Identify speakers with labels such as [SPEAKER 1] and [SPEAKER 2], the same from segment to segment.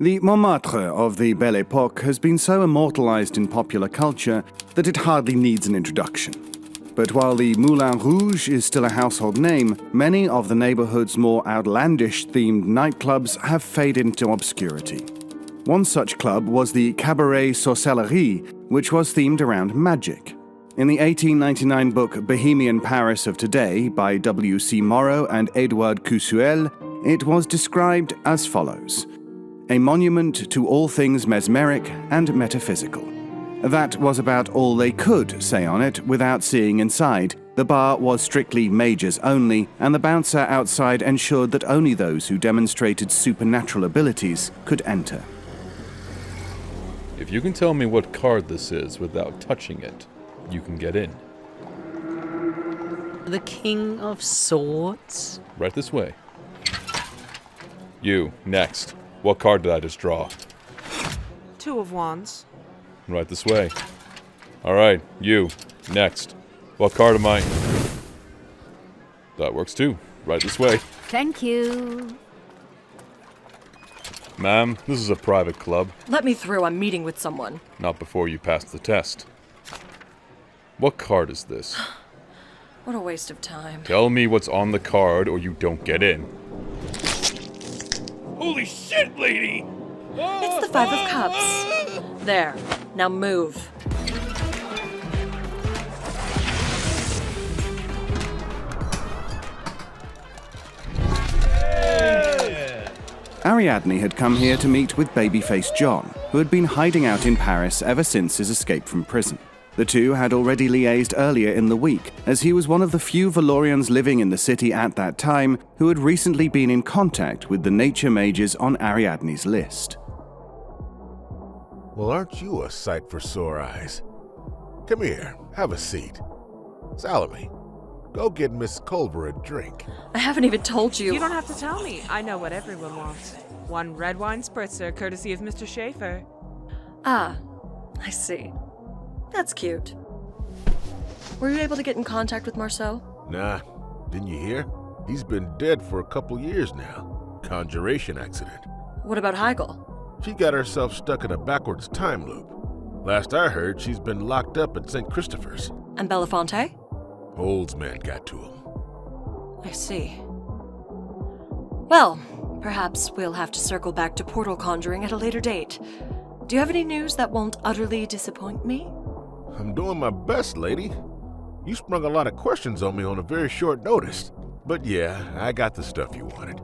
[SPEAKER 1] The Montmartre of the Belle Époque has been so immortalized in popular culture that it hardly needs an introduction. But while the Moulin Rouge is still a household name, many of the neighborhood's more outlandish-themed nightclubs have faded into obscurity. One such club was the Cabaret Sorcellerie, which was themed around magic. In the 1899 book Bohemian Paris of Today by W.C. Morrow and Edouard Coussuel, it was described as follows: a monument to all things mesmeric and metaphysical. That was about all they could say on it without seeing inside. The bar was strictly majors only, and the bouncer outside ensured that only those who demonstrated supernatural abilities could enter.
[SPEAKER 2] If you can tell me what card this is without touching it, you can get in.
[SPEAKER 3] The King of Swords?
[SPEAKER 2] Right this way. You, next. What card did I just draw?
[SPEAKER 4] 2 of Wands.
[SPEAKER 2] Right this way. Alright, you, next. What card am I? That works too. Right this way.
[SPEAKER 5] Thank you.
[SPEAKER 2] Ma'am, this is a private club.
[SPEAKER 6] Let me through, I'm meeting with someone.
[SPEAKER 2] Not before you pass the test. What card is this?
[SPEAKER 6] What a waste of time.
[SPEAKER 2] Tell me what's on the card or you don't get in. Holy shit, lady!
[SPEAKER 6] It's the 5 of Cups. There. Now move.
[SPEAKER 1] Ariadne had come here to meet with Babyface John, who had been hiding out in Paris ever since his escape from prison. The two had already liaised earlier in the week, as he was one of the few Valorians living in the city at that time who had recently been in contact with the nature mages on Ariadne's list.
[SPEAKER 7] Well, aren't you a sight for sore eyes? Come here, have a seat. Salome, go get Miss Culver a drink.
[SPEAKER 6] I haven't even told you.
[SPEAKER 4] You don't have to tell me. I know what everyone wants. 1 red wine spritzer, courtesy of Mr. Schaefer.
[SPEAKER 6] Ah, I see. That's cute. Were you able to get in contact with Marceau?
[SPEAKER 7] Nah, didn't you hear? He's been dead for a couple years now. Conjuration accident.
[SPEAKER 6] What about Heigl?
[SPEAKER 7] She got herself stuck in a backwards time loop. Last I heard, she's been locked up at St. Christopher's.
[SPEAKER 6] And Belafonte?
[SPEAKER 7] Old's man got to him.
[SPEAKER 6] I see. Well, perhaps we'll have to circle back to portal conjuring at a later date. Do you have any news that won't utterly disappoint me?
[SPEAKER 7] I'm doing my best, lady. You sprung a lot of questions on me on a very short notice. But yeah, I got the stuff you wanted.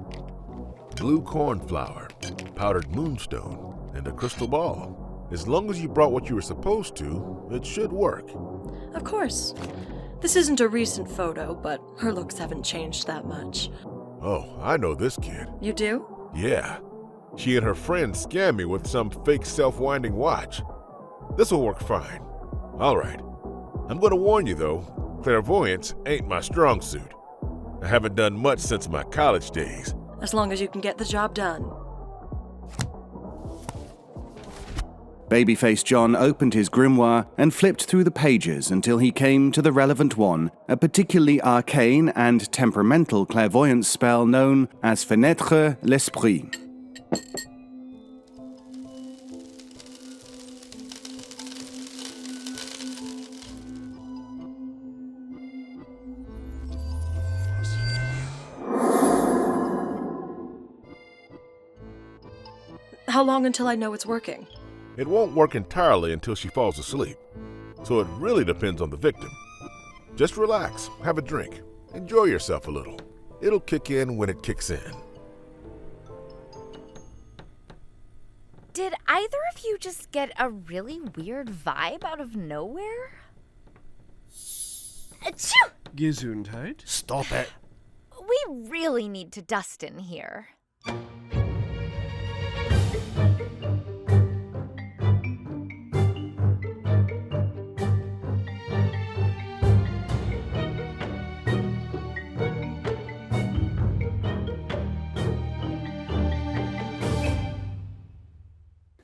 [SPEAKER 7] Blue cornflower, powdered moonstone, and a crystal ball. As long as you brought what you were supposed to, it should work.
[SPEAKER 6] Of course. This isn't a recent photo, but her looks haven't changed that much.
[SPEAKER 7] Oh, I know this kid.
[SPEAKER 6] You do?
[SPEAKER 7] Yeah. She and her friends scammed me with some fake self-winding watch. This'll work fine. All right. I'm gonna warn you, though, clairvoyance ain't my strong suit. I haven't done much since my college days.
[SPEAKER 6] As long as you can get the job done.
[SPEAKER 1] Babyface John opened his grimoire and flipped through the pages until he came to the relevant one, a particularly arcane and temperamental clairvoyance spell known as Fenetre l'Esprit.
[SPEAKER 6] How long until I know it's working?
[SPEAKER 7] It won't work entirely until she falls asleep, so it really depends on the victim. Just relax, have a drink, enjoy yourself a little. It'll kick in when it kicks in.
[SPEAKER 5] Did either of you just get a really weird vibe out of nowhere? Achoo!
[SPEAKER 8] Gesundheit.
[SPEAKER 7] Stop it.
[SPEAKER 5] We really need to dust in here.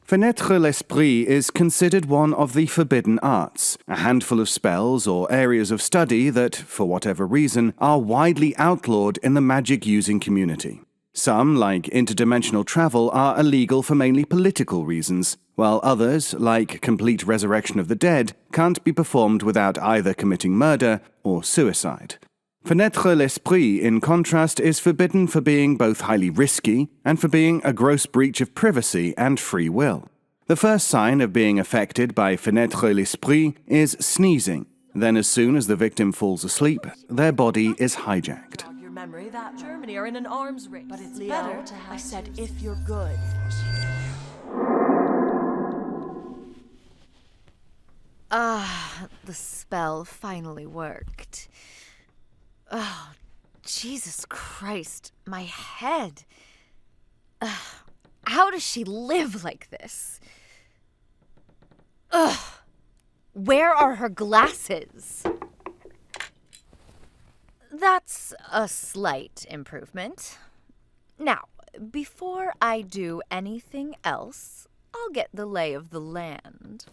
[SPEAKER 1] Fenetre l'Esprit is considered one of the forbidden arts, a handful of spells or areas of study that, for whatever reason, are widely outlawed in the magic-using community. Some, like interdimensional travel, are illegal for mainly political reasons, while others, like complete resurrection of the dead, can't be performed without either committing murder or suicide. Fenetre l'esprit, in contrast, is forbidden for being both highly risky and for being a gross breach of privacy and free will. The first sign of being affected by Fenetre l'esprit is sneezing. Then as soon as the victim falls asleep, their body is hijacked.
[SPEAKER 6] Your memory that Germany are in an arms race. But it's better to have. I said if you're good.
[SPEAKER 5] The spell finally worked. Oh, Jesus Christ, my head. How does she live like this? Where are her glasses? That's a slight improvement. Now, before I do anything else, I'll get the lay of the land.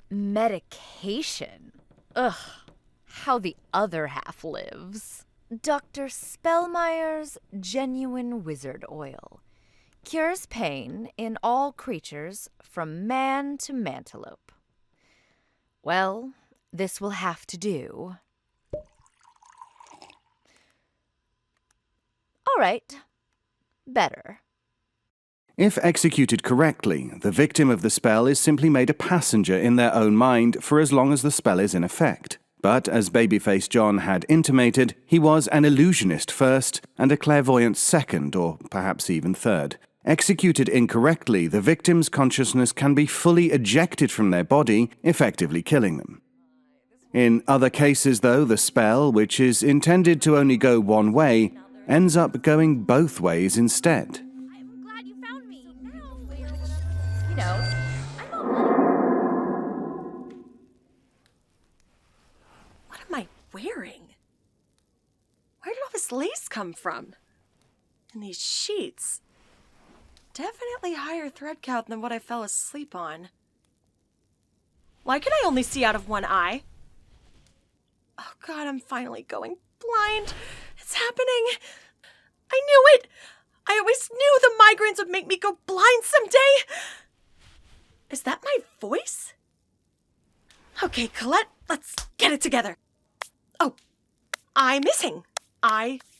[SPEAKER 5] Medication? Ugh, how the other half lives. Dr. Spellmeyer's Genuine Wizard Oil. Cures pain in all creatures from man to mantelope. Well, this will have to do. All right. Better.
[SPEAKER 1] If executed correctly, the victim of the spell is simply made a passenger in their own mind for as long as the spell is in effect. But as Babyface John had intimated, he was an illusionist first and a clairvoyant second, or perhaps even third. Executed incorrectly, the victim's consciousness can be fully ejected from their body, effectively killing them. In other cases, though, the spell, which is intended to only go one way, ends up going both ways instead.
[SPEAKER 5] I'm glad you found me. Now, I'm all bloody.
[SPEAKER 6] What am I wearing? Where did all this lace come from? And these sheets. Definitely higher thread count than what I fell asleep on. Why can I only see out of one eye? Oh God, I'm finally going blind. It's happening. I knew it. I always knew the migraines would make me go blind someday. Is that my voice? Okay, Colette, let's get it together. Oh, I'm missing.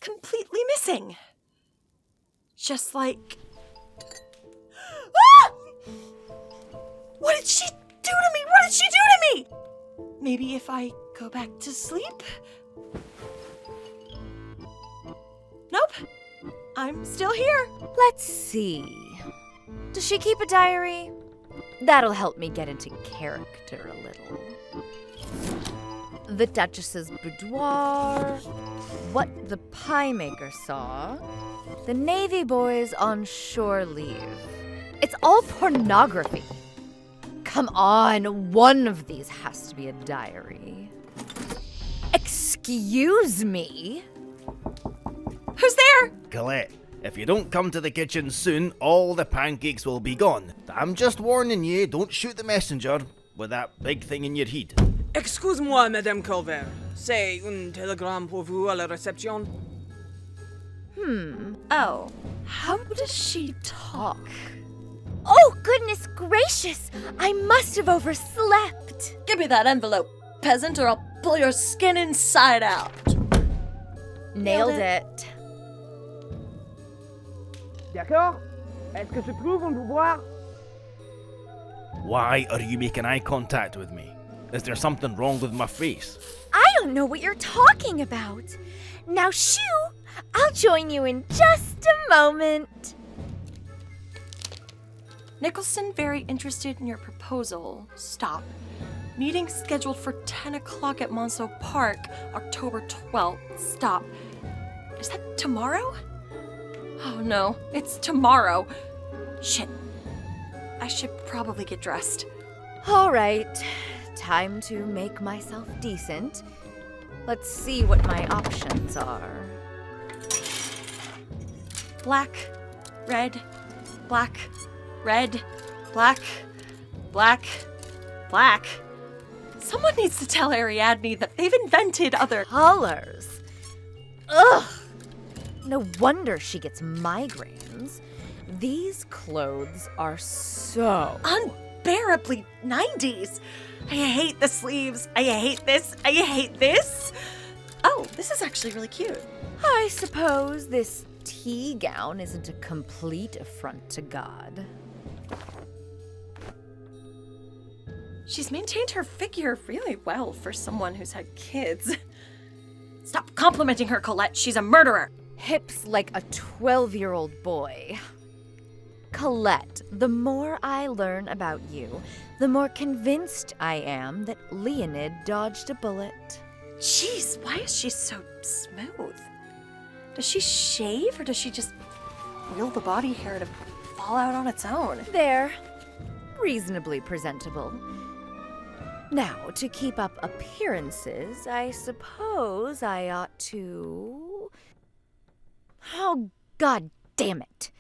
[SPEAKER 6] Completely missing. Just like... Ah! What did she do to me? What did she do to me? Maybe if I go back to sleep? Nope. I'm still here.
[SPEAKER 5] Let's see. Does she keep a diary? That'll help me get into character a little. The Duchess's boudoir, what the pie maker saw, the Navy boys on shore leave. It's all pornography. Come on, one of these has to be a diary. Excuse me?
[SPEAKER 6] Who's there?
[SPEAKER 8] Colette, if you don't come to the kitchen soon, all the pancakes will be gone. I'm just warning you, don't shoot the messenger with that big thing in your head.
[SPEAKER 4] Excuse-moi, Madame Colbert. C'est un télégramme pour vous à la réception.
[SPEAKER 6] Oh, how does she talk?
[SPEAKER 5] Oh, goodness gracious! I must have overslept.
[SPEAKER 6] Give me that envelope, peasant, or I'll pull your skin inside out.
[SPEAKER 5] Nailed it.
[SPEAKER 9] D'accord? Est-ce que je trouve un boudoir?
[SPEAKER 8] Why are you making eye contact with me? Is there something wrong with my face?
[SPEAKER 5] I don't know what you're talking about. Now, shoo! I'll join you in just a moment.
[SPEAKER 6] Nicholson very interested in your proposal. Stop. Meeting scheduled for 10 o'clock at Monceau Park, October 12th. Stop. Is that tomorrow? Oh no, it's tomorrow. Shit. I should probably get dressed.
[SPEAKER 5] All right, time to make myself decent. Let's see what my options are.
[SPEAKER 6] Black, red, black, red, black, black, black. Someone needs to tell Ariadne that they've invented other
[SPEAKER 5] Colors. Ugh! No wonder she gets migraines. These clothes are so
[SPEAKER 6] Unbearably 90s. I hate the sleeves. I hate this. I hate this. Oh, this is actually really cute.
[SPEAKER 5] I suppose this tea gown isn't a complete affront to God.
[SPEAKER 6] She's maintained her figure really well for someone who's had kids. Stop complimenting her, Colette. She's a murderer.
[SPEAKER 5] Hips like a 12-year-old boy. Colette, the more I learn about you, the more convinced I am that Leonid dodged a bullet.
[SPEAKER 6] Jeez, why is she so smooth? Does she shave or does she just will the body hair to fall out on its own?
[SPEAKER 5] They're reasonably presentable. Now, to keep up appearances, I suppose I ought to... Oh, God damn it.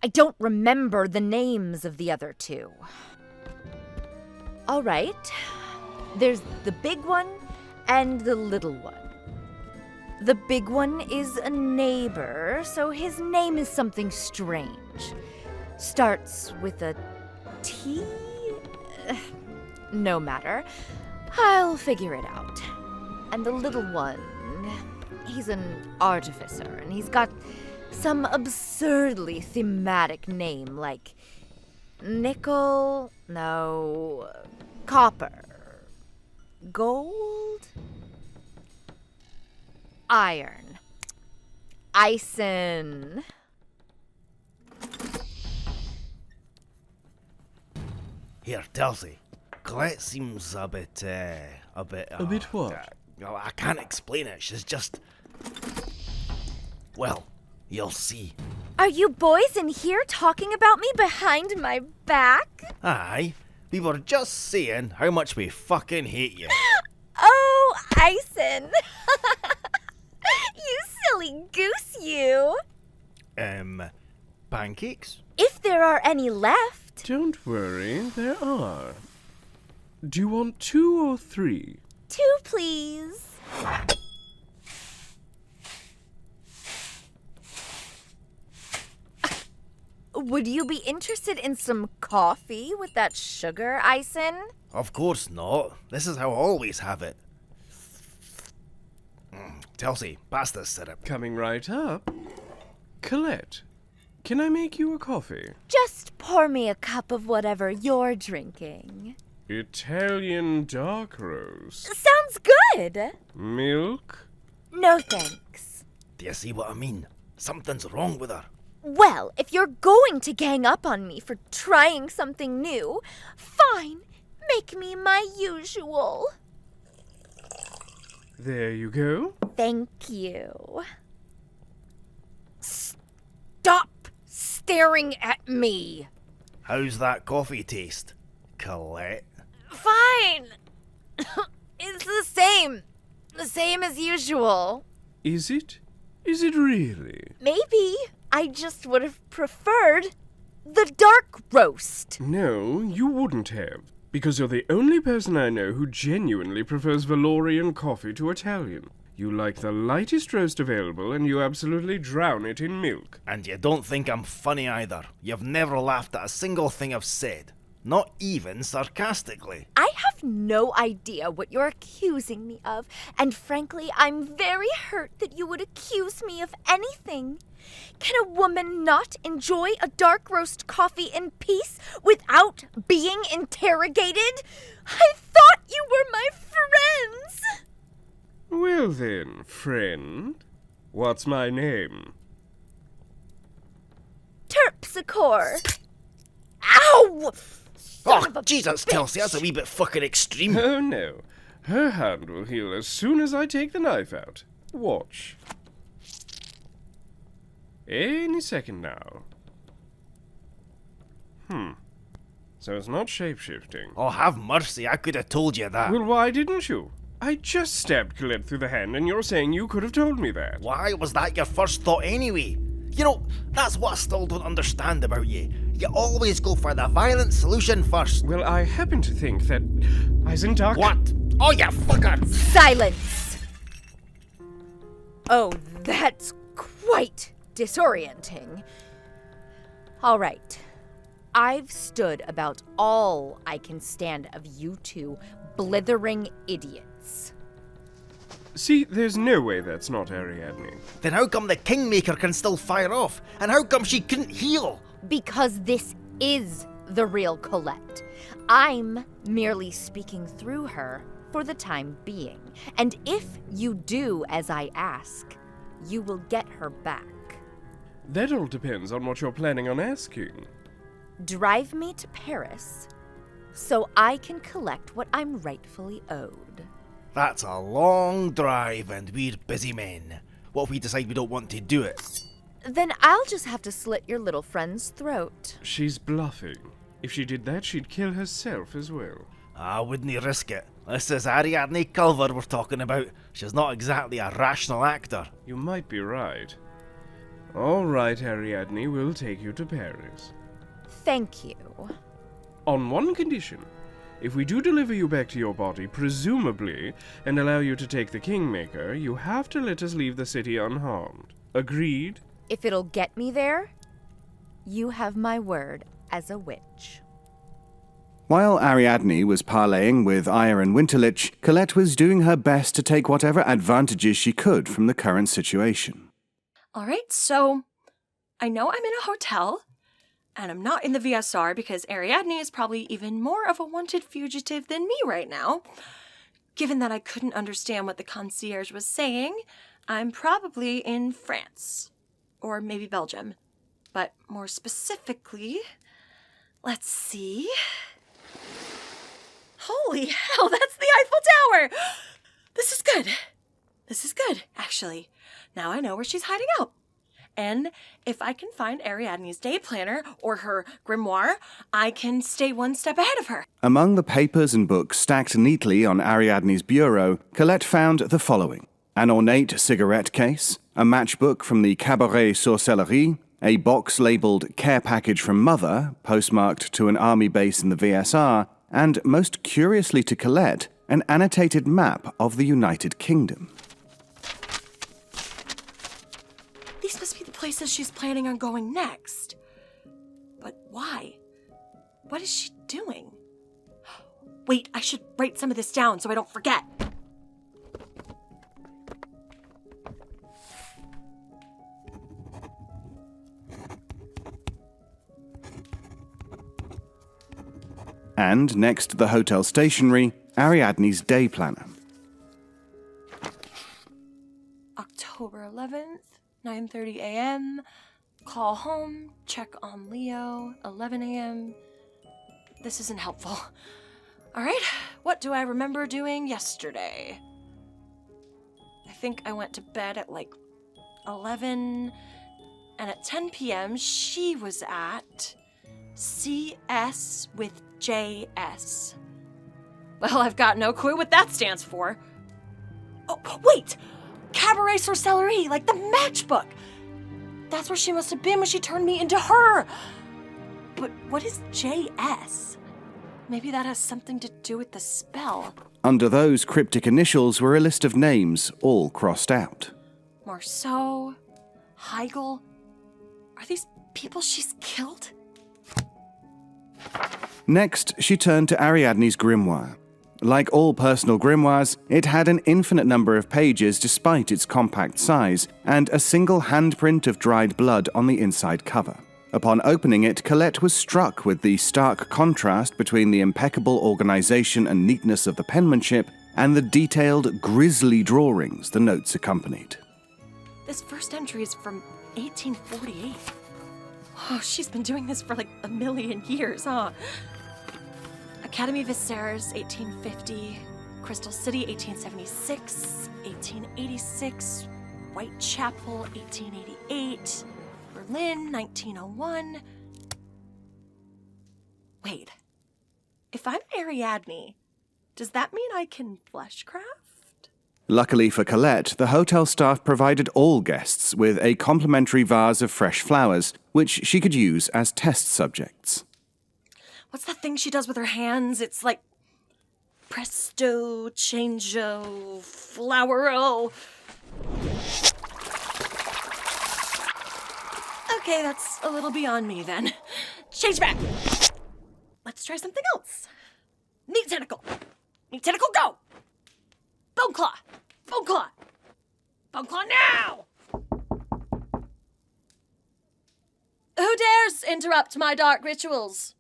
[SPEAKER 5] I don't remember the names of the other two. All right. There's the big one and the little one. The big one is a neighbor, so his name is something strange. Starts with a T? No matter. I'll figure it out. And the little one, he's an artificer, and he's got some absurdly thematic name like nickel, no, copper, gold, iron, Eisen.
[SPEAKER 8] Here, Telsi. Colette seems a bit.
[SPEAKER 10] A bit what?
[SPEAKER 8] I can't explain it. She's just. Well, you'll see.
[SPEAKER 5] Are you boys in here talking about me behind my back?
[SPEAKER 8] Aye. We were just saying how much we fucking hate you.
[SPEAKER 5] Oh, Eisen. You silly goose, you.
[SPEAKER 8] Pancakes?
[SPEAKER 5] If there are any left.
[SPEAKER 10] Don't worry, there are. Do you want 2 or 3?
[SPEAKER 5] 2, please. Would you be interested in some coffee with that sugar, Eisen?
[SPEAKER 8] Of course not. This is how I always have it. Telsi, pass this syrup.
[SPEAKER 10] Coming right up. Colette, can I make you a coffee?
[SPEAKER 5] Just pour me a cup of whatever you're drinking.
[SPEAKER 10] Italian dark roast.
[SPEAKER 5] Sounds good.
[SPEAKER 10] Milk?
[SPEAKER 5] No thanks.
[SPEAKER 8] Do you see what I mean? Something's wrong with her.
[SPEAKER 5] Well, if you're going to gang up on me for trying something new, fine. Make me my usual.
[SPEAKER 10] There you go.
[SPEAKER 5] Thank you. Stop staring at me.
[SPEAKER 8] How's that coffee taste, Colette?
[SPEAKER 5] Fine. It's the same. The same as usual.
[SPEAKER 10] Is it? Is it really?
[SPEAKER 5] Maybe. I just would have preferred the dark roast.
[SPEAKER 10] No, you wouldn't have. Because you're the only person I know who genuinely prefers Valorian coffee to Italian. You like the lightest roast available and you absolutely drown it in milk.
[SPEAKER 8] And you don't think I'm funny either. You've never laughed at a single thing I've said. Not even sarcastically.
[SPEAKER 5] I have no idea what you're accusing me of, and frankly, I'm very hurt that you would accuse me of anything. Can a woman not enjoy a dark roast coffee in peace without being interrogated? I thought you were my friends!
[SPEAKER 10] Well then, friend, what's my name?
[SPEAKER 5] Terpsichore. Ow!
[SPEAKER 8] Oh, Jesus, Telsi, that's a wee bit fucking extreme.
[SPEAKER 10] Oh no, her hand will heal as soon as I take the knife out. Watch. Any second now. So it's not shape-shifting.
[SPEAKER 8] Oh, have mercy, I could have told you that.
[SPEAKER 10] Well, why didn't you? I just stabbed Colette through the hand and you're saying you could have told me that.
[SPEAKER 8] Why was that your first thought anyway? You know, that's what I still don't understand about you. You always go for the violent solution first.
[SPEAKER 10] Well, I happen to think that Eisen Taqi...
[SPEAKER 8] What? Oh, you fucker!
[SPEAKER 5] Silence! Oh, that's quite disorienting. All right. I've stood about all I can stand of you two blithering idiots.
[SPEAKER 10] See, there's no way that's not Ariadne.
[SPEAKER 8] Then how come the Kingmaker can still fire off? And how come she couldn't heal?
[SPEAKER 5] Because this is the real Colette. I'm merely speaking through her for the time being. And if you do as I ask, you will get her back.
[SPEAKER 10] That all depends on what you're planning on asking.
[SPEAKER 5] Drive me to Paris so I can collect what I'm rightfully owed.
[SPEAKER 8] That's a long drive and we're busy men. What if we decide we don't want to do it?
[SPEAKER 5] Then I'll just have to slit your little friend's throat.
[SPEAKER 10] She's bluffing. If she did that, she'd kill herself as well.
[SPEAKER 8] I wouldn't risk it. This is Ariadne Culver we're talking about. She's not exactly a rational actor.
[SPEAKER 10] You might be right. All right, Ariadne, we'll take you to Paris.
[SPEAKER 5] Thank you.
[SPEAKER 10] On one condition. If we do deliver you back to your body, presumably, and allow you to take the Kingmaker, you have to let us leave the city unharmed. Agreed?
[SPEAKER 5] If it'll get me there, you have my word as a witch.
[SPEAKER 1] While Ariadne was parleying with Aya and Winterlich, Colette was doing her best to take whatever advantages she could from the current situation.
[SPEAKER 6] All right, so I know I'm in a hotel, and I'm not in the VSR because Ariadne is probably even more of a wanted fugitive than me right now. Given that I couldn't understand what the concierge was saying, I'm probably in France. Or maybe Belgium. But more specifically, let's see. Holy hell, that's the Eiffel Tower! This is good. This is good, actually. Now I know where she's hiding out. And if I can find Ariadne's day planner or her grimoire, I can stay one step ahead of her.
[SPEAKER 1] Among the papers and books stacked neatly on Ariadne's bureau, Colette found the following: an ornate cigarette case, a matchbook from the Cabaret Sorcellerie, a box labelled Care Package from Mother, postmarked to an army base in the VSR, and, most curiously to Colette, an annotated map of the United Kingdom.
[SPEAKER 6] These must be the places she's planning on going next. But why? What is she doing? Wait, I should write some of this down so I don't forget.
[SPEAKER 1] And next to the hotel stationery, Ariadne's day planner.
[SPEAKER 6] October 11th, 9:30 a.m. Call home, check on Leo, 11 a.m. This isn't helpful. All right, what do I remember doing yesterday? I think I went to bed at like 11, and at 10 p.m. she was at CS with JS. Well, I've got no clue what that stands for. Oh, wait! Cabaret Sorcellerie, like the matchbook! That's where she must have been when she turned me into her! But what is JS? Maybe that has something to do with the spell.
[SPEAKER 1] Under those cryptic initials were a list of names, all crossed out.
[SPEAKER 6] Marceau, Heigl. Are these people she's killed?
[SPEAKER 1] Next, she turned to Ariadne's grimoire. Like all personal grimoires, it had an infinite number of pages despite its compact size, and a single handprint of dried blood on the inside cover. Upon opening it, Colette was struck with the stark contrast between the impeccable organization and neatness of the penmanship and the detailed, grisly drawings the notes accompanied.
[SPEAKER 6] This first entry is from 1848. Oh, she's been doing this for like a million years, huh? Academy Viserys, 1850. Crystal City, 1876. 1886. Whitechapel, 1888. Berlin, 1901. Wait. If I'm Ariadne, does that mean I can fleshcraft?
[SPEAKER 1] Luckily for Colette, the hotel staff provided all guests with a complimentary vase of fresh flowers, which she could use as test subjects.
[SPEAKER 6] What's that thing she does with her hands? It's like presto, changeo, flowero. Okay, that's a little beyond me then. Change back! Let's try something else. Neat tentacle! Neat tentacle, go! Bone claw! Bone claw! Bone claw now! Who dares interrupt my dark rituals?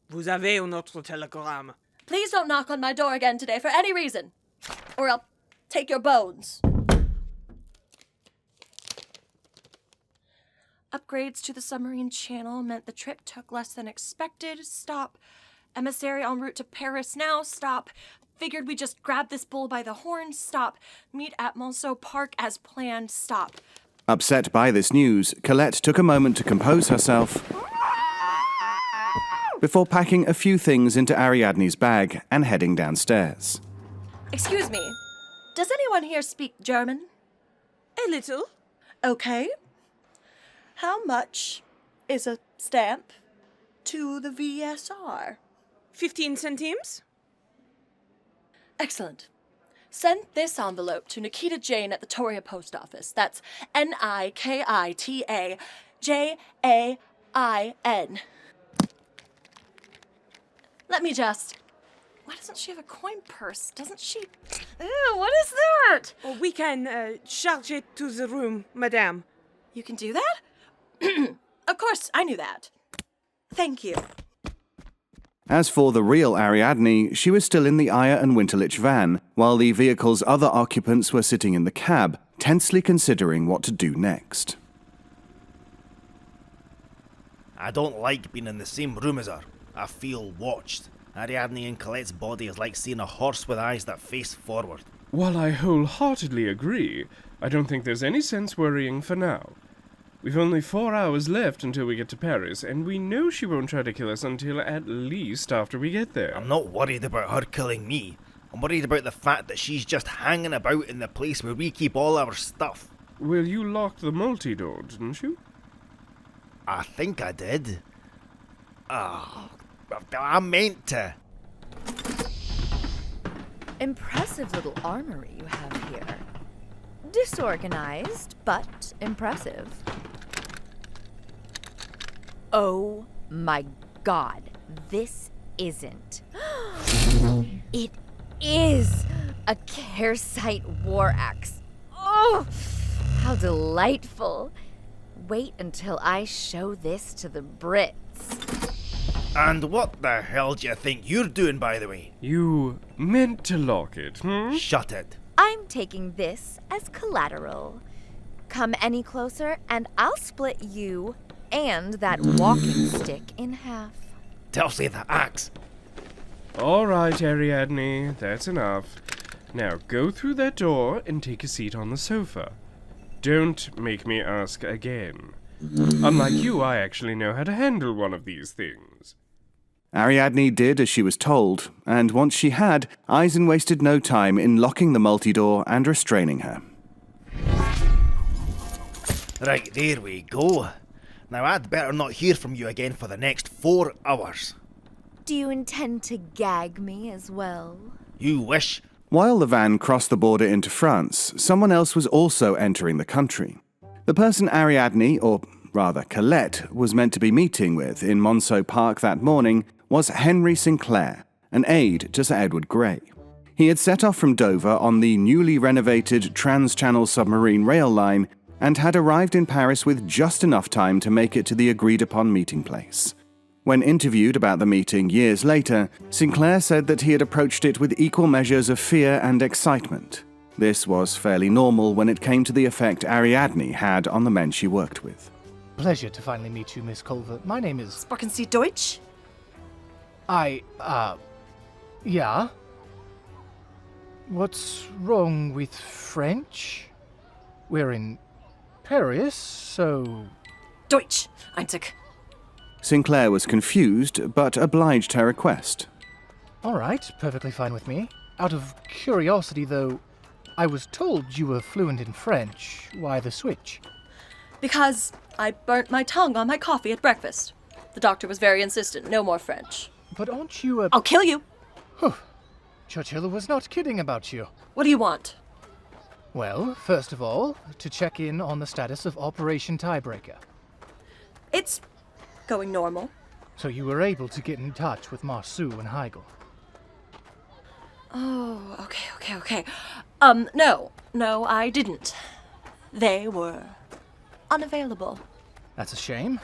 [SPEAKER 4] Vous avez un autre télégramme.
[SPEAKER 6] Please don't knock on my door again today for any reason, or I'll take your bones. Upgrades to the submarine channel meant the trip took less than expected. Stop. Emissary en route to Paris now. Stop. Figured we just grab this bull by the horns. Stop. Meet at Monceau Park as planned. Stop.
[SPEAKER 1] Upset by this news, Colette took a moment to compose herself before packing a few things into Ariadne's bag and heading downstairs.
[SPEAKER 6] Excuse me. Does anyone here speak German?
[SPEAKER 4] A little.
[SPEAKER 6] Okay. How much is a stamp to the VSR?
[SPEAKER 4] 15 centimes?
[SPEAKER 6] Excellent. Send this envelope to Nikita Jane at the Toria Post Office. That's Nikita Jain. Let me just... Why doesn't she have a coin purse? Doesn't she... Ew, what is that?
[SPEAKER 4] Oh, we can charge it to the room, madame.
[SPEAKER 6] You can do that? Of course, I knew that. Thank you.
[SPEAKER 1] As for the real Ariadne, she was still in the Aya and Winterlich van, while the vehicle's other occupants were sitting in the cab, tensely considering what to do next.
[SPEAKER 8] I don't like being in the same room as her. I feel watched. Ariadne and Colette's body is like seeing a horse with eyes that face forward.
[SPEAKER 10] While I wholeheartedly agree, I don't think there's any sense worrying for now. We've only 4 hours left until we get to Paris, and we know she won't try to kill us until at least after we get there.
[SPEAKER 8] I'm not worried about her killing me. I'm worried about the fact that she's just hanging about in the place where we keep all our stuff.
[SPEAKER 10] Well, you locked the multi-door, didn't you?
[SPEAKER 8] I think I did. I meant to.
[SPEAKER 5] Impressive little armory you have here. Disorganized, but impressive. Oh my god, this isn't. It is a Kersite war axe. Oh, how delightful. Wait until I show this to the Brits.
[SPEAKER 8] And what the hell do you think you're doing, by the way?
[SPEAKER 10] You meant to lock it,
[SPEAKER 8] Shut it.
[SPEAKER 5] I'm taking this as collateral. Come any closer and I'll split you and that walking stick in half.
[SPEAKER 8] Telsey the axe.
[SPEAKER 10] All right, Ariadne, that's enough. Now go through that door and take a seat on the sofa. Don't make me ask again. Unlike you, I actually know how to handle one of these things.
[SPEAKER 1] Ariadne did as she was told, and once she had, Eisen wasted no time in locking the multi-door and restraining her.
[SPEAKER 8] Right, there we go. Now I'd better not hear from you again for the next 4 hours.
[SPEAKER 5] Do you intend to gag me as well?
[SPEAKER 8] You wish.
[SPEAKER 1] While the van crossed the border into France, someone else was also entering the country. The person Ariadne, or rather Colette, was meant to be meeting with in Monceau Park that morning was Henry Sinclair, an aide to Sir Edward Grey. He had set off from Dover on the newly renovated Trans-Channel submarine rail line and had arrived in Paris with just enough time to make it to the agreed-upon meeting place. When interviewed about the meeting years later, Sinclair said that he had approached it with equal measures of fear and excitement. This was fairly normal when it came to the effect Ariadne had on the men she worked with.
[SPEAKER 9] Pleasure to finally meet you, Miss Culver. My name is...
[SPEAKER 6] Sprechen Sie Deutsch?
[SPEAKER 9] Yeah? What's wrong with French? We're in Paris, so...
[SPEAKER 6] Deutsch, einzig.
[SPEAKER 1] Sinclair was confused, but obliged her request.
[SPEAKER 9] All right, perfectly fine with me. Out of curiosity, though, I was told you were fluent in French. Why the switch?
[SPEAKER 6] Because I burnt my tongue on my coffee at breakfast. The doctor was very insistent. No more French.
[SPEAKER 9] But aren't you a...
[SPEAKER 6] I'll kill you!
[SPEAKER 9] Churchill was not kidding about you.
[SPEAKER 6] What do you want?
[SPEAKER 9] Well, first of all, to check in on the status of Operation Tiebreaker.
[SPEAKER 6] It's going normal.
[SPEAKER 9] So you were able to get in touch with Marceau and Heigl?
[SPEAKER 6] Oh, okay. No, I didn't. They were unavailable.
[SPEAKER 9] That's a shame.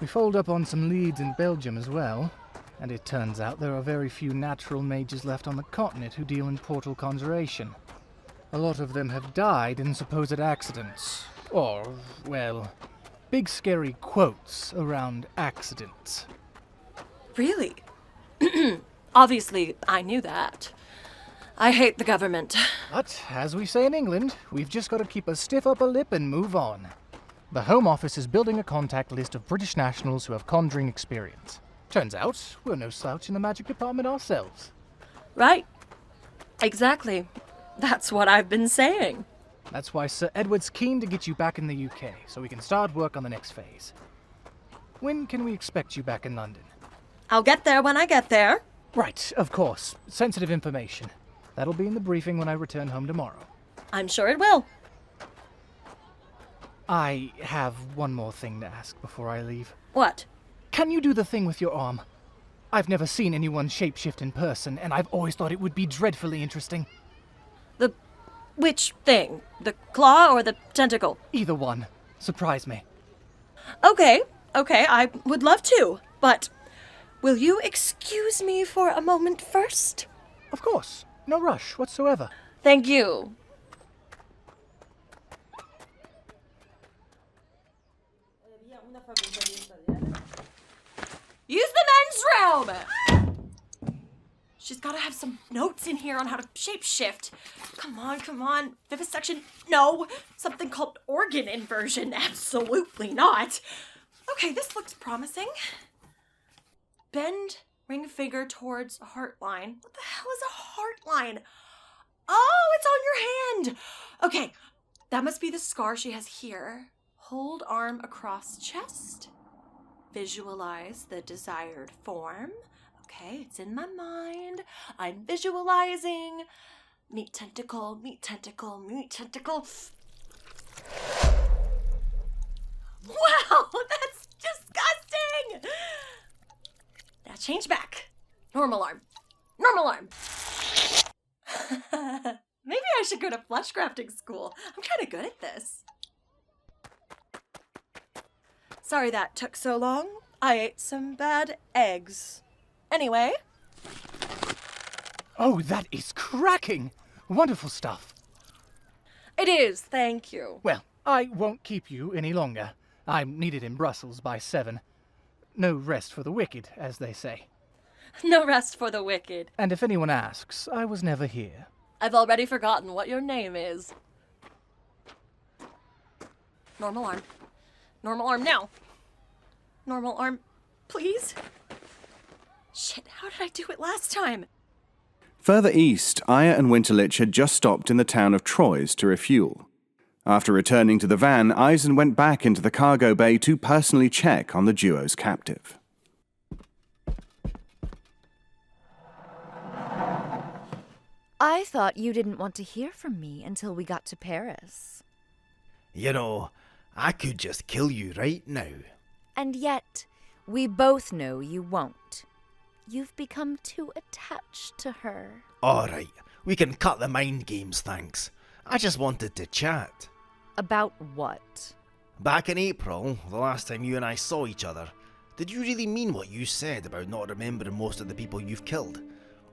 [SPEAKER 9] We followed up on some leads in Belgium as well, and it turns out there are very few natural mages left on the continent who deal in portal conjuration. A lot of them have died in supposed accidents. Or, well, big scary quotes around accidents.
[SPEAKER 6] Really? Obviously, I knew that. I hate the government.
[SPEAKER 9] But, as we say in England, we've just got to keep a stiff upper lip and move on. The Home Office is building a contact list of British nationals who have conjuring experience. Turns out, we're no slouch in the magic department ourselves.
[SPEAKER 6] Right. Exactly. That's what I've been saying.
[SPEAKER 9] That's why Sir Edward's keen to get you back in the UK, so we can start work on the next phase. When can we expect you back in London?
[SPEAKER 6] I'll get there when I get there.
[SPEAKER 9] Right, of course. Sensitive information. That'll be in the briefing when I return home tomorrow.
[SPEAKER 6] I'm sure it will.
[SPEAKER 9] I have one more thing to ask before I leave.
[SPEAKER 6] What?
[SPEAKER 9] Can you do the thing with your arm? I've never seen anyone shapeshift in person, and I've always thought it would be dreadfully interesting.
[SPEAKER 6] The... which thing? The claw or the tentacle?
[SPEAKER 9] Either one. Surprise me.
[SPEAKER 6] Okay, I would love to, but will you excuse me for a moment first?
[SPEAKER 9] Of course. No rush whatsoever.
[SPEAKER 6] Thank you. Use the men's room! She's gotta have some notes in here on how to shapeshift. Come on. Vivisection? No. Something called organ inversion? Absolutely not. Okay, this looks promising. Bend ring finger towards a heart line. What the hell is a heart line? Oh, it's on your hand. Okay, that must be the scar she has here. Hold arm across chest. Visualize the desired form. Okay, it's in my mind. I'm visualizing. Meet tentacle, meet tentacle, meet tentacle. Wow, that's disgusting! Now change back. Normal arm. Normal arm. Maybe I should go to flesh crafting school. I'm kind of good at this. Sorry that took so long. I ate some bad eggs. Anyway.
[SPEAKER 9] Oh, that is cracking! Wonderful stuff.
[SPEAKER 6] It is, thank you.
[SPEAKER 9] Well, I won't keep you any longer. I'm needed in Brussels by 7. No rest for the wicked, as they say.
[SPEAKER 6] No rest for the wicked.
[SPEAKER 9] And if anyone asks, I was never here.
[SPEAKER 6] I've already forgotten what your name is. Normal arm. Normal arm now. Normal arm, please. Shit, how did I do it last time?
[SPEAKER 1] Further east, Aya and Winterlich had just stopped in the town of Troyes to refuel. After returning to the van, Eisen went back into the cargo bay to personally check on the duo's captive.
[SPEAKER 5] I thought you didn't want to hear from me until we got to Paris.
[SPEAKER 8] You know, I could just kill you right now.
[SPEAKER 5] And yet, we both know you won't. You've become too attached to her.
[SPEAKER 8] Alright, we can cut the mind games, thanks. I just wanted to chat.
[SPEAKER 5] About what?
[SPEAKER 8] Back in April, the last time you and I saw each other, did you really mean what you said about not remembering most of the people you've killed?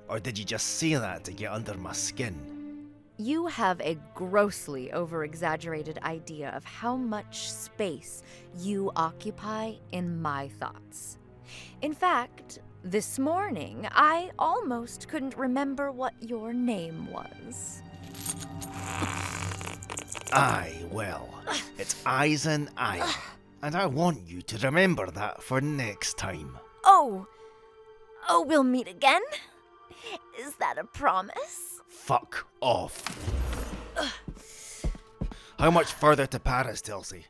[SPEAKER 8] Or did you just say that to get under my skin?
[SPEAKER 5] You have a grossly over-exaggerated idea of how much space you occupy in my thoughts. In fact, this morning, I almost couldn't remember what your name was.
[SPEAKER 8] Aye, well, it's Eisen Aya, and I want you to remember that for next time.
[SPEAKER 5] Oh, we'll meet again? Is that a promise?
[SPEAKER 8] Fuck off. How much further to Paris, Telesphore?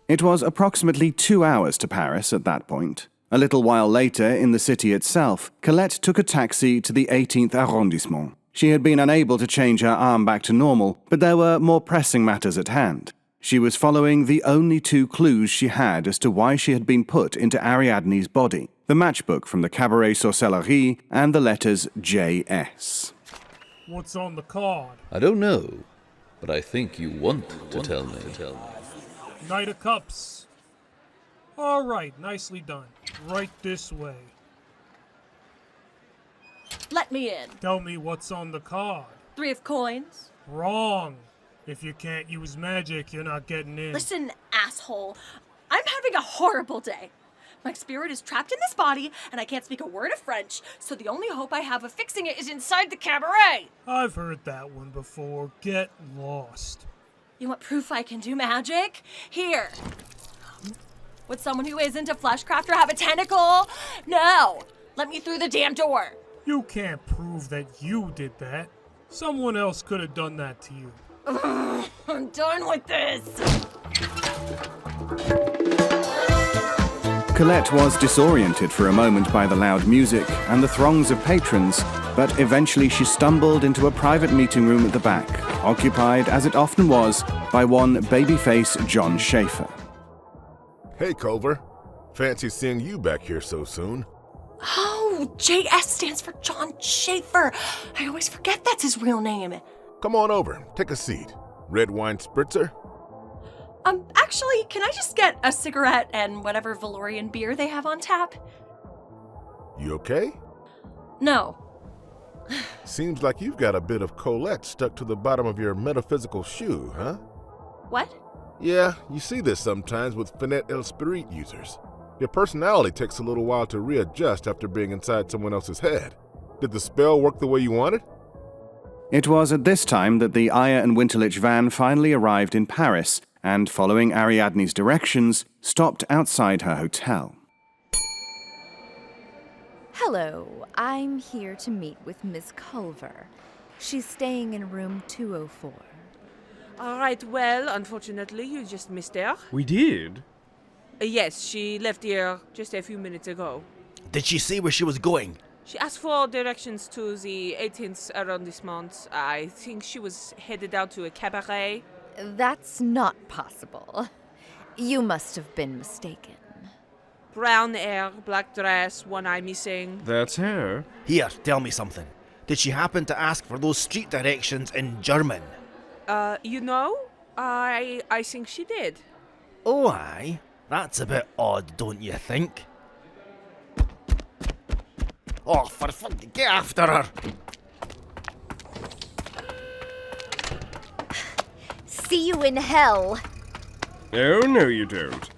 [SPEAKER 1] It was approximately 2 hours to Paris at that point. A little while later, in the city itself, Colette took a taxi to the 18th arrondissement. She had been unable to change her arm back to normal, but there were more pressing matters at hand. She was following the only two clues she had as to why she had been put into Ariadne's body: the matchbook from the Cabaret Sorcellerie and the letters JS.
[SPEAKER 11] What's on the card?
[SPEAKER 12] I don't know, but I think you want to tell me.
[SPEAKER 11] Knight of Cups. All right, nicely done. Right this way.
[SPEAKER 6] Let me in.
[SPEAKER 11] Tell me what's on the card.
[SPEAKER 6] 3 of coins.
[SPEAKER 11] Wrong. If you can't use magic, you're not getting in.
[SPEAKER 6] Listen, asshole. I'm having a horrible day. My spirit is trapped in this body, and I can't speak a word of French, so the only hope I have of fixing it is inside the cabaret.
[SPEAKER 11] I've heard that one before. Get lost.
[SPEAKER 6] You want proof I can do magic? Here. Would someone who isn't a fleshcrafter have a tentacle? No. Let me through the damn door.
[SPEAKER 11] You can't prove that you did that. Someone else could have done that to you.
[SPEAKER 6] Ugh, I'm done with this.
[SPEAKER 1] Colette was disoriented for a moment by the loud music and the throngs of patrons, but eventually she stumbled into a private meeting room at the back, occupied, as it often was, by one Babyface John Schaefer.
[SPEAKER 7] Hey, Culver. Fancy seeing you back here so soon.
[SPEAKER 6] Oh, JS stands for John Schaefer. I always forget that's his real name.
[SPEAKER 7] Come on over. Take a seat. Red wine spritzer?
[SPEAKER 6] Actually, can I just get a cigarette and whatever Valorian beer they have on tap?
[SPEAKER 7] You okay?
[SPEAKER 6] No.
[SPEAKER 7] Seems like you've got a bit of Colette stuck to the bottom of your metaphysical shoe, huh?
[SPEAKER 6] What?
[SPEAKER 7] Yeah, you see this sometimes with Fenetre Spirit users. Your personality takes a little while to readjust after being inside someone else's head. Did the spell work the way you wanted?
[SPEAKER 1] It was at this time that the Aya and Winterlich van finally arrived in Paris, and following Ariadne's directions, stopped outside her hotel.
[SPEAKER 5] Hello, I'm here to meet with Miss Culver. She's staying in room 204.
[SPEAKER 4] All right, well, unfortunately, you just missed her.
[SPEAKER 10] We did?
[SPEAKER 4] Yes, she left here just a few minutes ago.
[SPEAKER 8] Did she say where she was going?
[SPEAKER 4] She asked for directions to the 18th arrondissement. I think she was headed out to a cabaret.
[SPEAKER 5] That's not possible. You must have been mistaken.
[SPEAKER 4] Brown hair, black dress, one eye missing.
[SPEAKER 10] That's her.
[SPEAKER 8] Here, tell me something. Did she happen to ask for those street directions in German?
[SPEAKER 4] You know, I think she did.
[SPEAKER 8] Oh, aye. That's a bit odd, don't you think? Oh, for fuck, get after her!
[SPEAKER 5] See you in hell.
[SPEAKER 10] Oh, no you don't.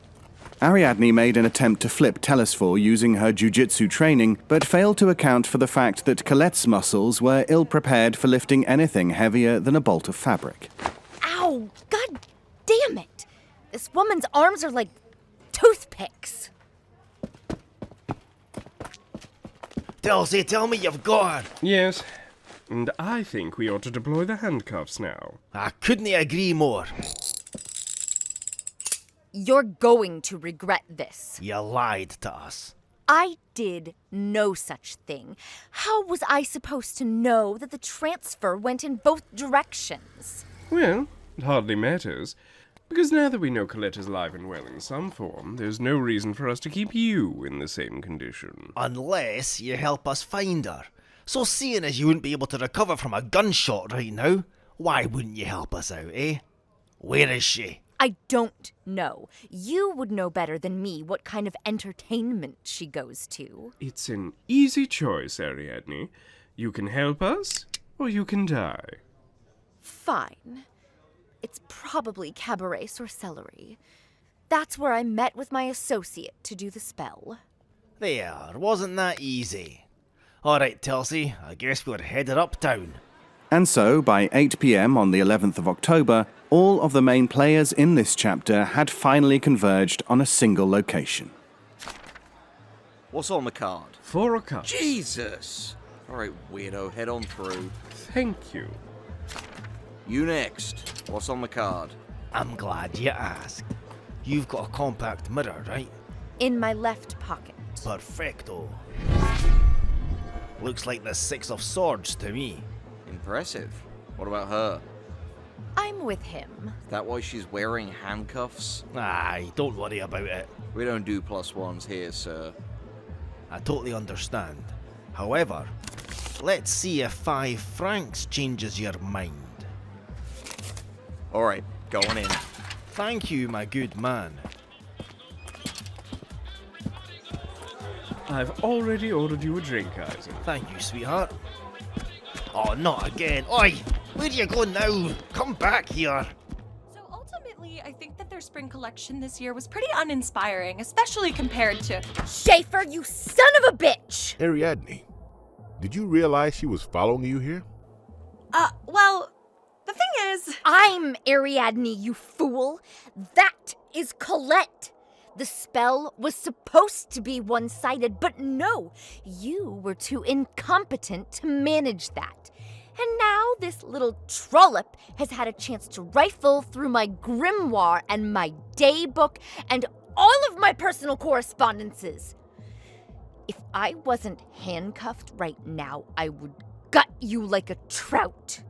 [SPEAKER 1] Ariadne made an attempt to flip Telesphore using her jiu-jitsu training, but failed to account for the fact that Colette's muscles were ill-prepared for lifting anything heavier than a bolt of fabric.
[SPEAKER 5] Ow! God damn it! This woman's arms are like toothpicks.
[SPEAKER 8] Dulcie, tell me you've got her.
[SPEAKER 10] Yes, and I think we ought to deploy the handcuffs now.
[SPEAKER 8] I couldn't agree more.
[SPEAKER 5] You're going to regret this.
[SPEAKER 8] You lied to us.
[SPEAKER 5] I did no such thing. How was I supposed to know that the transfer went in both directions?
[SPEAKER 10] Well, it hardly matters, because now that we know Colette is alive and well in some form, there's no reason for us to keep you in the same condition.
[SPEAKER 8] Unless you help us find her. So seeing as you wouldn't be able to recover from a gunshot right now, why wouldn't you help us out, eh? Where is she?
[SPEAKER 5] I don't know. You would know better than me what kind of entertainment she goes to.
[SPEAKER 10] It's an easy choice, Ariadne. You can help us, or you can die.
[SPEAKER 5] Fine. It's probably Cabaret Sorcellerie. That's where I met with my associate to do the spell.
[SPEAKER 8] There, wasn't that easy? Alright, Telesy, I guess we're headed uptown.
[SPEAKER 1] And so, by 8 p.m. on the 11th of October, all of the main players in this chapter had finally converged on a single location.
[SPEAKER 13] What's on the card?
[SPEAKER 10] 4 of Cups.
[SPEAKER 13] Jesus! Alright, weirdo, head on through.
[SPEAKER 10] Thank you.
[SPEAKER 13] You next. What's on the card?
[SPEAKER 8] I'm glad you asked. You've got a compact mirror, right?
[SPEAKER 5] In my left pocket.
[SPEAKER 8] Perfecto. Looks like the 6 of Swords to me.
[SPEAKER 13] Impressive. What about her?
[SPEAKER 5] I'm with him.
[SPEAKER 13] Is that why she's wearing handcuffs?
[SPEAKER 8] Aye, don't worry about it.
[SPEAKER 13] We don't do +1s here, sir.
[SPEAKER 8] I totally understand. However, let's see if 5 francs changes your mind.
[SPEAKER 13] Alright, going in.
[SPEAKER 8] Thank you, my good man.
[SPEAKER 10] I've already ordered you a drink, Eisen.
[SPEAKER 8] Thank you, sweetheart. Oh, not again. Oi! Where do you go now? Come back here.
[SPEAKER 6] So ultimately, I think that their spring collection this year was pretty uninspiring, especially compared to...
[SPEAKER 5] Schaefer, you son of a bitch!
[SPEAKER 7] Ariadne, did you realize she was following you here?
[SPEAKER 6] Well, the thing is...
[SPEAKER 5] I'm Ariadne, you fool. That is Colette. The spell was supposed to be one-sided, but no, you were too incompetent to manage that. And now this little trollop has had a chance to rifle through my grimoire and my daybook and all of my personal correspondences. If I wasn't handcuffed right now, I would gut you like a trout.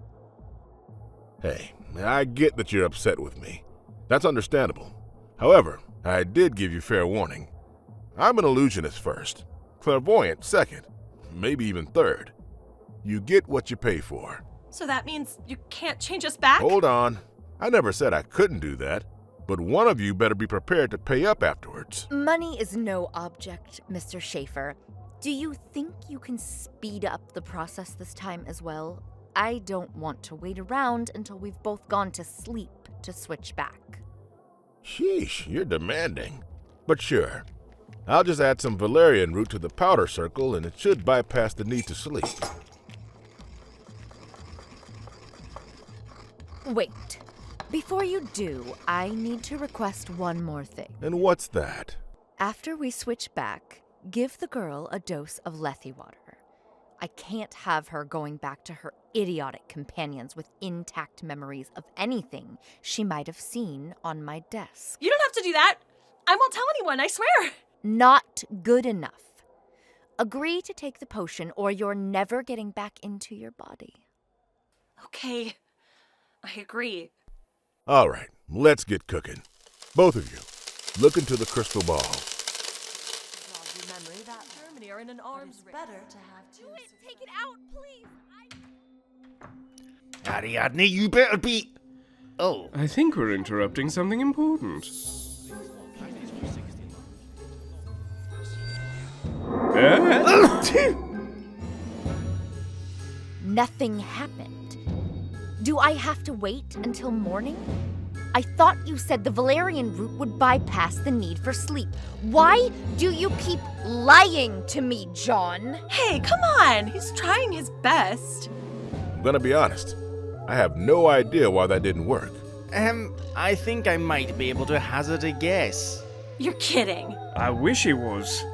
[SPEAKER 7] Hey, I get that you're upset with me. That's understandable. However, I did give you fair warning. I'm an illusionist first, clairvoyant second, maybe even third. You get what you pay for.
[SPEAKER 6] So that means you can't change us back?
[SPEAKER 7] Hold on. I never said I couldn't do that, but one of you better be prepared to pay up afterwards.
[SPEAKER 5] Money is no object, Mr. Schaefer. Do you think you can speed up the process this time as well? I don't want to wait around until we've both gone to sleep to switch back.
[SPEAKER 7] Sheesh, you're demanding. But sure. I'll just add some valerian root to the powder circle and it should bypass the need to sleep.
[SPEAKER 5] Wait. Before you do, I need to request one more thing.
[SPEAKER 7] And what's that?
[SPEAKER 5] After we switch back, give the girl a dose of Lethe water. I can't have her going back to her idiotic companions with intact memories of anything she might have seen on my desk.
[SPEAKER 6] You don't have to do that. I won't tell anyone, I swear.
[SPEAKER 5] Not good enough. Agree to take the potion or you're never getting back into your body.
[SPEAKER 6] Okay, I agree.
[SPEAKER 7] All right, let's get cooking. Both of you, look into the crystal ball.
[SPEAKER 6] Memory that Germany are in an arms better to have two.
[SPEAKER 5] Do it! Take it out, please!
[SPEAKER 8] Ariadne, you better be... Oh.
[SPEAKER 10] I think we're interrupting something important.
[SPEAKER 5] Nothing happened. Do I have to wait until morning? I thought you said the valerian root would bypass the need for sleep. Why do you keep lying to me, John?
[SPEAKER 6] Hey, come on! He's trying his best.
[SPEAKER 7] I'm gonna be honest. I have no idea why that didn't work.
[SPEAKER 8] I think I might be able to hazard a guess.
[SPEAKER 6] You're kidding.
[SPEAKER 10] I wish he was.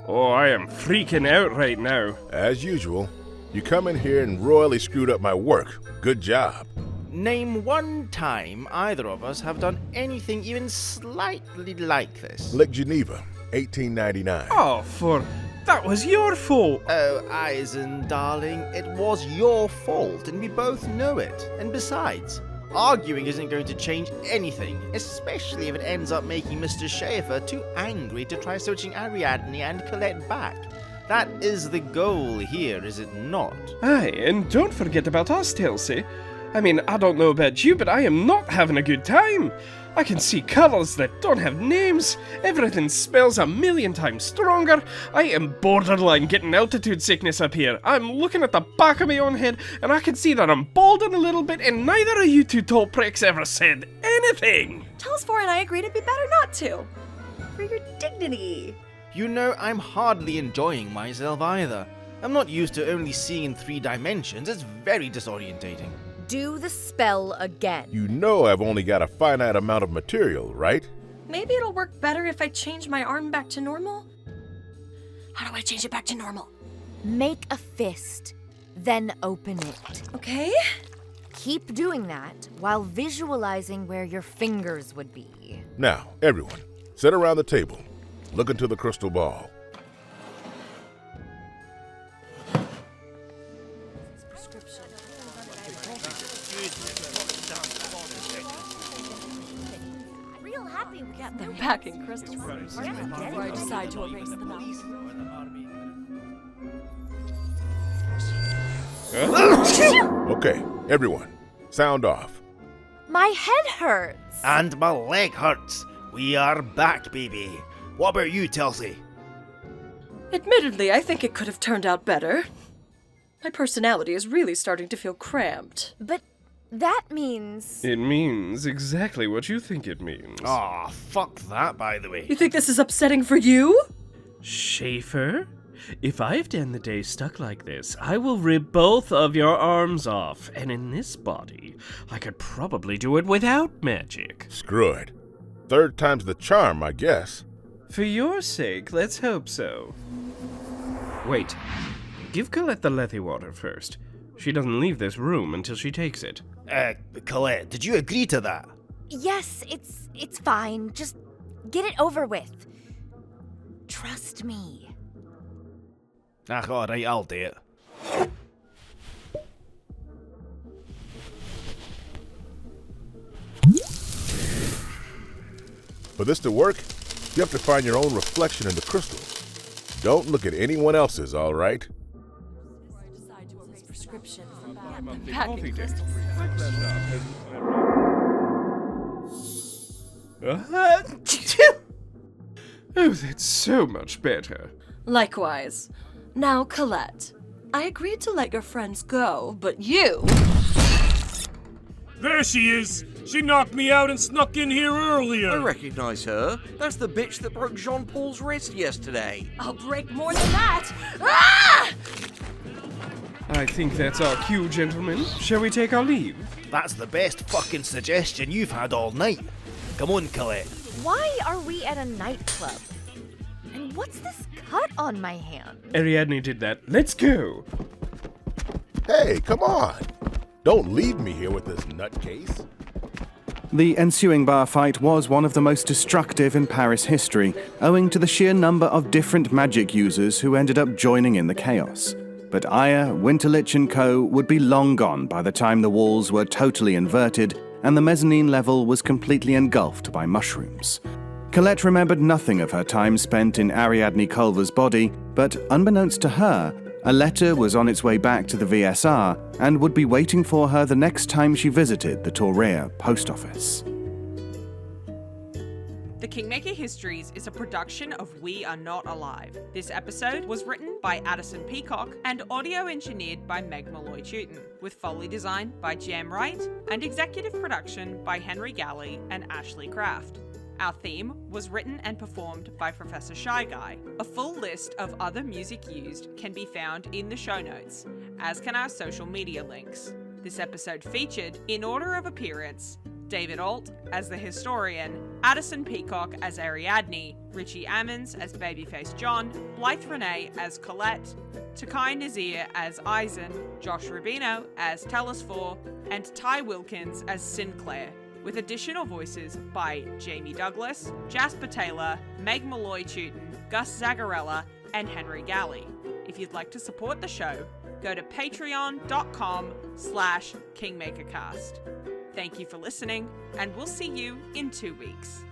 [SPEAKER 10] Oh, I am freaking out right now.
[SPEAKER 7] As usual, you come in here and royally screwed up my work. Good job.
[SPEAKER 8] Name one time either of us have done anything even slightly like this.
[SPEAKER 7] Lake Geneva, 1899.
[SPEAKER 10] Oh, that was your fault.
[SPEAKER 8] Oh, Eisen, darling, it was your fault, and we both know it. And besides, arguing isn't going to change anything, especially if it ends up making Mr. Schaefer too angry to try searching Ariadne and Colette back. That is the goal here, is it not?
[SPEAKER 10] Aye, and don't forget about us, Telesphore. I mean, I don't know about you, but I am not having a good time. I can see colours that don't have names. Everything smells a million times stronger. I am borderline getting altitude sickness up here. I'm looking at the back of my own head, and I can see that I'm balding a little bit, and neither of you two tall pricks ever said anything.
[SPEAKER 6] Telesphore and I agreed it'd be better not to. For your dignity.
[SPEAKER 8] You know, I'm hardly enjoying myself either. I'm not used to only seeing in 3 dimensions. It's very disorientating.
[SPEAKER 5] Do the spell again.
[SPEAKER 7] You know I've only got a finite amount of material, right?
[SPEAKER 6] Maybe it'll work better if I change my arm back to normal? How do I change it back to normal?
[SPEAKER 5] Make a fist, then open it.
[SPEAKER 6] Okay.
[SPEAKER 5] Keep doing that while visualizing where your fingers would be.
[SPEAKER 7] Now, everyone, sit around the table. Look into the crystal ball.
[SPEAKER 6] packing crystals before I decide to erase them out.
[SPEAKER 7] Okay, everyone, sound off.
[SPEAKER 5] My head hurts.
[SPEAKER 8] And my leg hurts. We are back, baby. What about you, Telesphore?
[SPEAKER 6] Admittedly, I think it could have turned out better. My personality is really starting to feel cramped.
[SPEAKER 5] But that means...
[SPEAKER 10] It means exactly what you think it means.
[SPEAKER 8] Aw, fuck that, by the way.
[SPEAKER 6] You think this is upsetting for you?
[SPEAKER 10] Schaefer? If I have to end the day stuck like this, I will rip both of your arms off, and in this body, I could probably do it without magic.
[SPEAKER 7] Screw it. Third time's the charm, I guess.
[SPEAKER 10] For your sake, let's hope so. Wait. Give Colette the lethe water first. She doesn't leave this room until she takes it.
[SPEAKER 8] Colette, did you agree to that?
[SPEAKER 5] Yes, it's fine. Just get it over with. Trust me.
[SPEAKER 8] Alright, I'll do it.
[SPEAKER 7] For this to work, you have to find your own reflection in the crystal. Don't look at anyone else's, all right?
[SPEAKER 6] Prescription.
[SPEAKER 10] Oh, that's so much better.
[SPEAKER 6] Likewise. Now, Colette, I agreed to let your friends go, but you...
[SPEAKER 11] There she is! She knocked me out and snuck in here earlier!
[SPEAKER 13] I recognize her. That's the bitch that broke Jean-Paul's wrist yesterday.
[SPEAKER 6] I'll break more than that! Ah!
[SPEAKER 10] I think that's our cue, gentlemen. Shall we take our leave?
[SPEAKER 8] That's the best fucking suggestion you've had all night. Come on, Colette.
[SPEAKER 5] Why are we at a nightclub? And what's this cut on my hand?
[SPEAKER 10] Ariadne did that. Let's go!
[SPEAKER 7] Hey, come on! Don't leave me here with this nutcase.
[SPEAKER 1] The ensuing bar fight was one of the most destructive in Paris history, owing to the sheer number of different magic users who ended up joining in the chaos. But Aya, Winterlich and co. would be long gone by the time the walls were totally inverted and the mezzanine level was completely engulfed by mushrooms. Colette remembered nothing of her time spent in Ariadne Culver's body, but unbeknownst to her, a letter was on its way back to the VSR and would be waiting for her the next time she visited the Torreya post office.
[SPEAKER 4] The Kingmaker Histories is a production of We Are Not Alive. This episode was written by Addison Peacock and audio engineered by Molloy Tuten, with Foley design by Jam Wright and executive production by Henry Galley and Ashley Craft. Our theme was written and performed by Professor Shy Guy. A full list of other music used can be found in the show notes, as can our social media links. This episode featured, in order of appearance, David Ault as the historian, Addison Peacock as Ariadne, Richie Ammons as Babyface John, Blythe Renay as Colette, Taqi Nazeer as Eisen, Josh Rubino as Telesphore, and Ty Wilkins as Sinclair, with additional voices by Jamie Douglas, Jasper Taylor, Molloy Tuten, Gus Zagarella, and Henry Galley. If you'd like to support the show, go to patreon.com/KingmakerCast. Thank you for listening, and we'll see you in 2 weeks.